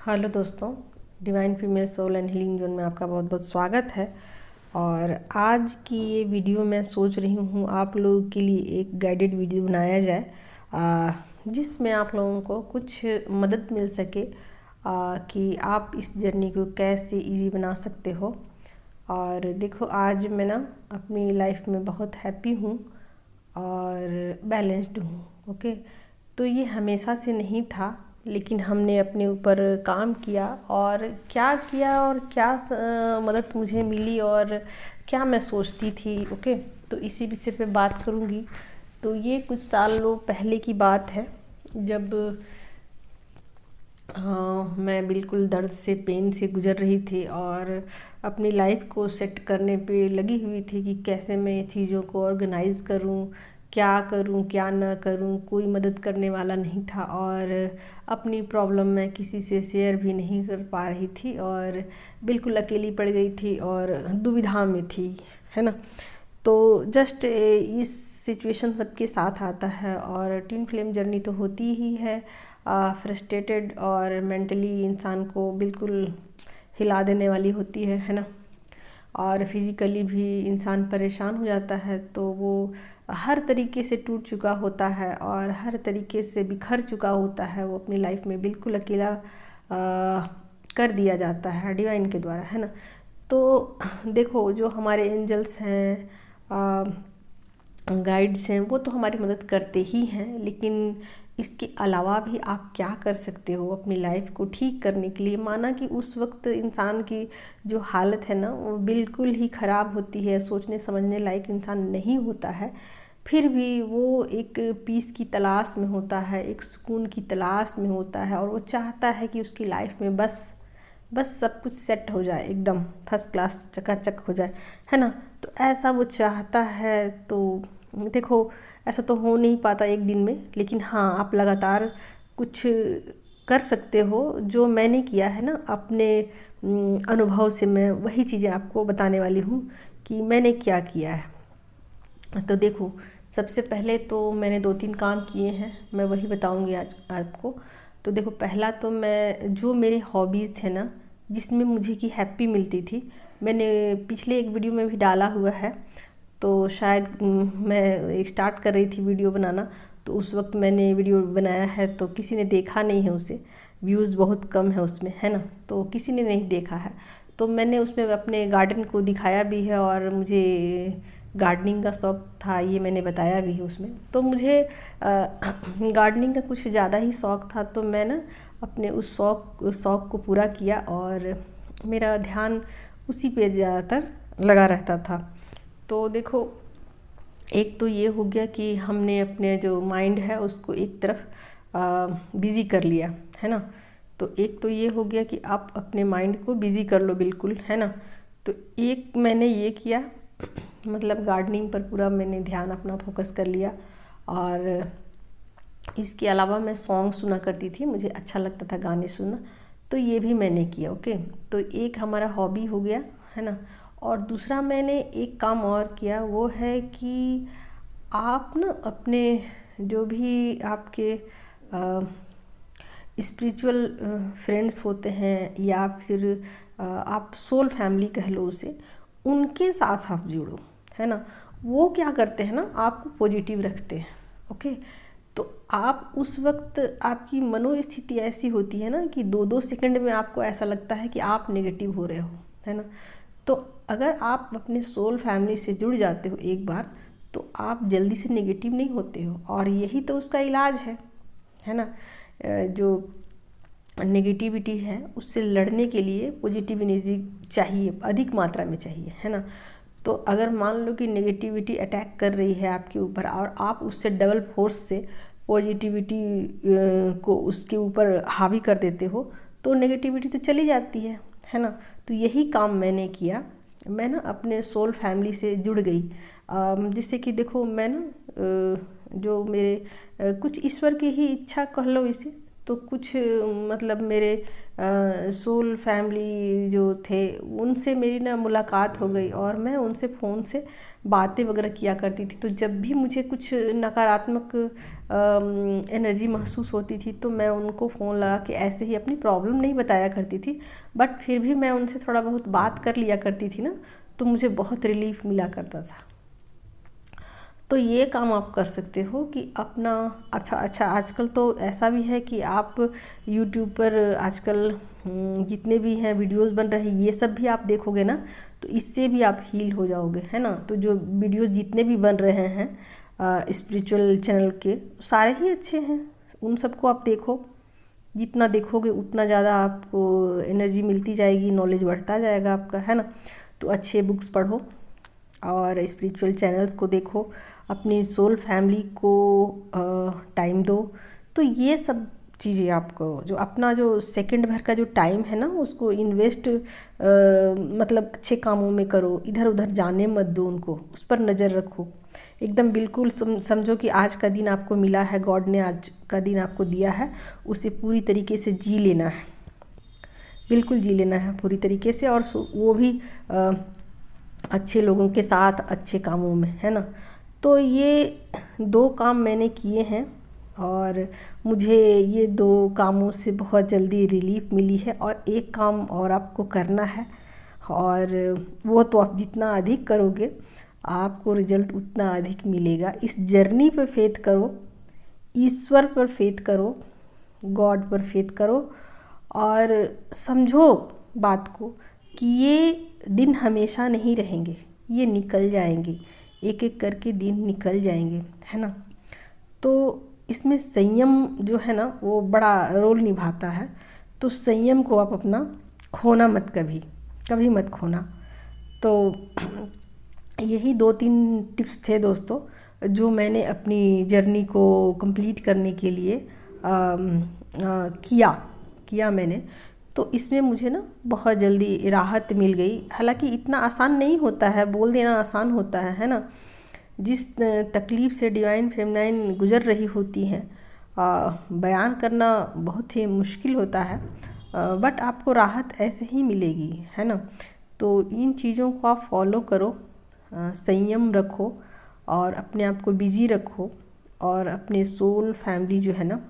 Hello दोस्तों, divine female soul and healing zone में आपका बहुत बहुत स्वागत है। और आज की ये वीडियो मैं सोच रही हूँ आप लोगों के लिए एक गाइडेड वीडियो बनाया जाए, जिसमें आप लोगों को कुछ मदद मिल सके कि आप इस जर्नी को कैसे इजी बना सकते हो। और देखो, आज मैं ना अपनी लाइफ में बहुत हैप्पी हूँ और बैलेंस्ड हूँ। ओके, तो ये हमेशा से नहीं था, लेकिन हमने अपने ऊपर काम किया और क्या किया और क्या मदद मुझे मिली और क्या मैं सोचती थी। ओके, तो इसी विषय पे बात करूँगी। तो ये कुछ सालों पहले की बात है, जब मैं बिल्कुल दर्द से, पेन से गुज़र रही थी और अपनी लाइफ को सेट करने पे लगी हुई थी कि कैसे मैं चीज़ों को ऑर्गेनाइज़ करूं, क्या करूं क्या ना करूं। कोई मदद करने वाला नहीं था और अपनी प्रॉब्लम मैं किसी से शेयर भी नहीं कर पा रही थी और बिल्कुल अकेली पड़ गई थी और दुविधा में थी, है ना। तो जस्ट इस सिचुएशन सबके साथ आता है और ट्विन फ्लेम जर्नी तो होती ही है। फ्रस्ट्रेटेड और मेंटली इंसान को बिल्कुल हिला देने वाली होती है ना। और फिज़िकली भी इंसान परेशान हो जाता है, तो वो हर तरीके से टूट चुका होता है और हर तरीके से बिखर चुका होता है। वो अपनी लाइफ में बिल्कुल अकेला कर दिया जाता है डिवाइन के द्वारा, है ना। तो देखो, जो हमारे एंजल्स हैं, गाइड्स हैं, वो तो हमारी मदद करते ही हैं, लेकिन इसके अलावा भी आप क्या कर सकते हो अपनी लाइफ को ठीक करने के लिए। माना कि उस वक्त इंसान की जो हालत है ना, वो बिल्कुल ही ख़राब होती है, सोचने समझने लायक इंसान नहीं होता है, फिर भी वो एक पीस की तलाश में होता है, एक सुकून की तलाश में होता है और वो चाहता है कि उसकी लाइफ में बस सब कुछ सेट हो जाए, एकदम फर्स्ट क्लास चकाचक हो जाए, है ना। तो ऐसा वो चाहता है। तो देखो, ऐसा तो हो नहीं पाता एक दिन में, लेकिन हाँ, आप लगातार कुछ कर सकते हो। जो मैंने किया है ना अपने अनुभव से, मैं वही चीज़ें आपको बताने वाली हूँ कि मैंने क्या किया है। तो देखो, सबसे पहले तो मैंने 2-3 काम किए हैं, मैं वही बताऊँगी आज आपको। तो देखो, पहला तो मैं जो मेरे हॉबीज़ थे ना, जिसमें मुझे की हैप्पी मिलती थी, मैंने पिछले एक वीडियो में भी डाला हुआ है। तो शायद मैं स्टार्ट कर रही थी वीडियो बनाना, तो उस वक्त मैंने वीडियो बनाया है, तो किसी ने देखा नहीं है उसे, व्यूज़ बहुत कम है उसमें, है ना। तो किसी ने नहीं देखा है। तो मैंने उसमें अपने गार्डन को दिखाया भी है और मुझे गार्डनिंग का शौक़ था, ये मैंने बताया भी है उसमें। तो मुझे गार्डनिंग का कुछ ज़्यादा ही शौक़ था, तो मैं ना अपने उस शौक़ को पूरा किया और मेरा ध्यान उसी पे ज़्यादातर लगा रहता था। तो देखो, एक तो ये हो गया कि हमने अपने जो माइंड है उसको एक तरफ बिज़ी कर लिया, है ना। तो एक तो ये हो गया कि आप अपने माइंड को बिज़ी कर लो बिल्कुल, है ना। तो एक मैंने ये किया, मतलब गार्डनिंग पर पूरा मैंने ध्यान अपना फोकस कर लिया। और इसके अलावा मैं सॉन्ग सुना करती थी, मुझे अच्छा लगता था गाने सुनना, तो ये भी मैंने किया। ओके, तो एक हमारा हॉबी हो गया, है ना। और दूसरा मैंने एक काम और किया, वो है कि आप ना अपने जो भी आपके स्पिरिचुअल फ्रेंड्स होते हैं या फिर आप सोल फैमिली कह लो उसे, उनके साथ आप जुड़ो, है ना। वो क्या करते हैं ना, आपको पॉजिटिव रखते हैं। ओके, तो आप उस वक्त, आपकी मनोस्थिति ऐसी होती है ना कि 2-2 सेकंड में आपको ऐसा लगता है कि आप नेगेटिव हो रहे हो, है ना। तो अगर आप अपने सोल फैमिली से जुड़ जाते हो एक बार, तो आप जल्दी से नेगेटिव नहीं होते हो, और यही तो उसका इलाज है ना। जो नेगेटिविटी है उससे लड़ने के लिए पॉजिटिव एनर्जी चाहिए, अधिक मात्रा में चाहिए, है ना। तो अगर मान लो कि नेगेटिविटी अटैक कर रही है आपके ऊपर और आप उससे डबल फोर्स से पॉजिटिविटी को उसके ऊपर हावी कर देते हो, तो नेगेटिविटी तो चली जाती है ना। तो यही काम मैंने किया। मैं ना अपने सोल फैमिली से जुड़ गई, जिससे कि देखो, मैं ना जो मेरे कुछ ईश्वर की ही इच्छा कह लो इसे, तो कुछ मतलब मेरे सोल फैमिली जो थे उनसे मेरी ना मुलाकात हो गई और मैं उनसे फ़ोन से बातें वगैरह किया करती थी। तो जब भी मुझे कुछ नकारात्मक एनर्जी महसूस होती थी तो मैं उनको फ़ोन लगा के ऐसे ही अपनी प्रॉब्लम नहीं बताया करती थी, बट फिर भी मैं उनसे थोड़ा बहुत बात कर लिया करती थी ना, तो मुझे बहुत रिलीफ मिला करता था। तो ये काम आप कर सकते हो कि अपना अच्छा आजकल तो ऐसा भी है कि आप यूट्यूब पर आजकल जितने भी हैं वीडियोस बन रहे हैं ये सब भी आप देखोगे ना, तो इससे भी आप हील हो जाओगे, है ना। तो जो वीडियोस जितने भी बन रहे हैं स्पिरिचुअल चैनल के, सारे ही अच्छे हैं, उन सबको आप देखो। जितना देखोगे उतना ज़्यादा आपको एनर्जी मिलती जाएगी, नॉलेज बढ़ता जाएगा आपका, है ना। तो अच्छे बुक्स पढ़ो और स्पिरिचुअल चैनल्स को देखो, अपनी सोल फैमिली को टाइम दो। तो ये सब चीज़ें आप करो, जो अपना जो सेकंड भर का जो टाइम है ना उसको इन्वेस्ट मतलब अच्छे कामों में करो, इधर उधर जाने मत दो उनको, उस पर नज़र रखो। एकदम बिल्कुल समझो कि आज का दिन आपको मिला है, गॉड ने आज का दिन आपको दिया है, उसे पूरी तरीके से जी लेना है, बिल्कुल जी लेना है पूरी तरीके से, और वो भी अच्छे लोगों के साथ अच्छे कामों में, है ना। तो ये 2 काम मैंने किए हैं और मुझे ये 2 कामों से बहुत जल्दी रिलीफ मिली है, और एक काम और आपको करना है, और वो तो आप जितना अधिक करोगे आपको रिजल्ट उतना अधिक मिलेगा। इस जर्नी पर फेथ करो, ईश्वर पर फेथ करो, गॉड पर फेथ करो, और समझो बात को कि ये दिन हमेशा नहीं रहेंगे, ये निकल जाएंगे, एक एक करके दिन निकल जाएंगे, है ना। तो इसमें संयम जो है ना वो बड़ा रोल निभाता है। तो संयम को आप अपना खोना मत, कभी कभी मत खोना। तो यही 2-3 टिप्स थे दोस्तों जो मैंने अपनी जर्नी को कंप्लीट करने के लिए किया मैंने। तो इसमें मुझे ना बहुत जल्दी राहत मिल गई। हालांकि इतना आसान नहीं होता है, बोल देना आसान होता है ना। जिस तकलीफ़ से डिवाइन फेमिनाइन गुज़र रही होती हैं बयान करना बहुत ही मुश्किल होता है, बट आपको राहत ऐसे ही मिलेगी, है ना। तो इन चीज़ों को आप फॉलो करो, संयम रखो और अपने आप को बिजी रखो, और अपने सोल फैमिली जो है ना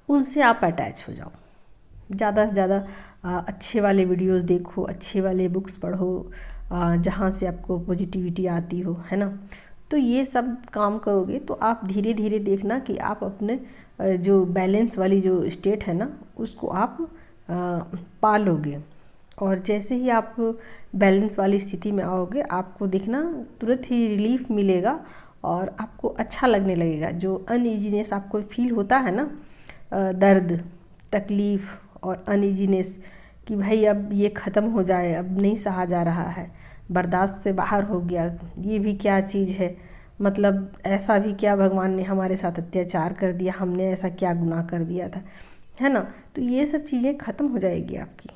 उनसे आप अटैच हो जाओ। ज़्यादा से ज़्यादा अच्छे वाले वीडियोस देखो, अच्छे वाले बुक्स पढ़ो जहाँ से आपको पॉजिटिविटी आती हो, है ना। तो ये सब काम करोगे तो आप धीरे धीरे देखना कि आप अपने जो बैलेंस वाली जो स्टेट है ना उसको आप पालोगे, और जैसे ही आप बैलेंस वाली स्थिति में आओगे आपको देखना तुरंत ही रिलीफ मिलेगा और आपको अच्छा लगने लगेगा। जो अनईजीनेस आपको फील होता है ना, दर्द, तकलीफ़ और अनईजीनेस कि भाई अब ये ख़त्म हो जाए, अब नहीं सहा जा रहा है, बर्दाश्त से बाहर हो गया, ये भी क्या चीज़ है, मतलब ऐसा भी क्या भगवान ने हमारे साथ अत्याचार कर दिया, हमने ऐसा क्या गुनाह कर दिया था, है ना। तो ये सब चीज़ें ख़त्म हो जाएगी आपकी,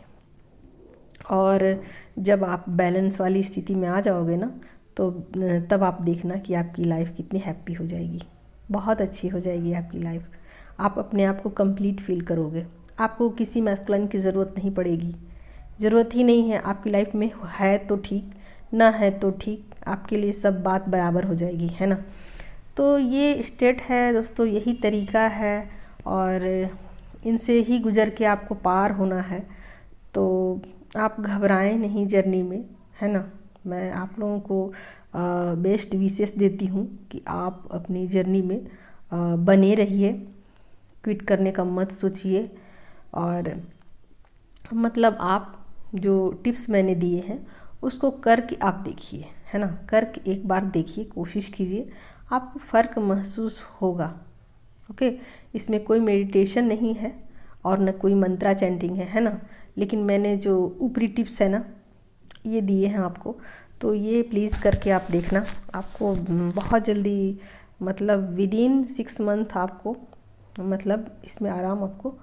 और जब आप बैलेंस वाली स्थिति में आ जाओगे ना तो तब आप देखना कि आपकी लाइफ कितनी हैप्पी हो जाएगी, बहुत अच्छी हो जाएगी आपकी लाइफ। आप अपने आप को कंप्लीट फील करोगे, आपको किसी मैस्कुलिन की ज़रूरत नहीं पड़ेगी, ज़रूरत ही नहीं है। आपकी लाइफ में है तो ठीक, ना है तो ठीक, आपके लिए सब बात बराबर हो जाएगी, है ना। तो ये स्टेट है दोस्तों, यही तरीका है, और इनसे ही गुजर के आपको पार होना है। तो आप घबराएं नहीं जर्नी में, है ना। मैं आप लोगों को बेस्ट विशेस देती हूँ कि आप अपनी जर्नी में बने रहिए, क्विट करने का मत सोचिए, और मतलब आप जो टिप्स मैंने दिए हैं उसको करके आप देखिए, है ना। करके एक बार देखिए, कोशिश कीजिए, आपको फ़र्क महसूस होगा। ओके, इसमें कोई मेडिटेशन नहीं है और न कोई मंत्रा चैंटिंग है ना। लेकिन मैंने जो ऊपरी टिप्स है ना ये दिए हैं आपको, तो ये प्लीज़ करके आप देखना, आपको बहुत जल्दी मतलब विदिन 6 मंथ आपको मतलब इसमें आराम आपको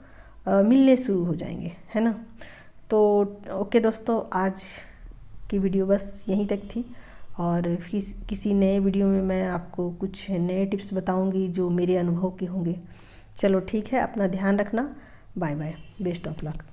मिलने शुरू हो जाएंगे, है ना। तो ओके दोस्तों, आज की वीडियो बस यहीं तक थी, और किसी नए वीडियो में मैं आपको कुछ नए टिप्स बताऊंगी जो मेरे अनुभव के होंगे, चलो ठीक है, अपना ध्यान रखना। Bye bye, best of luck.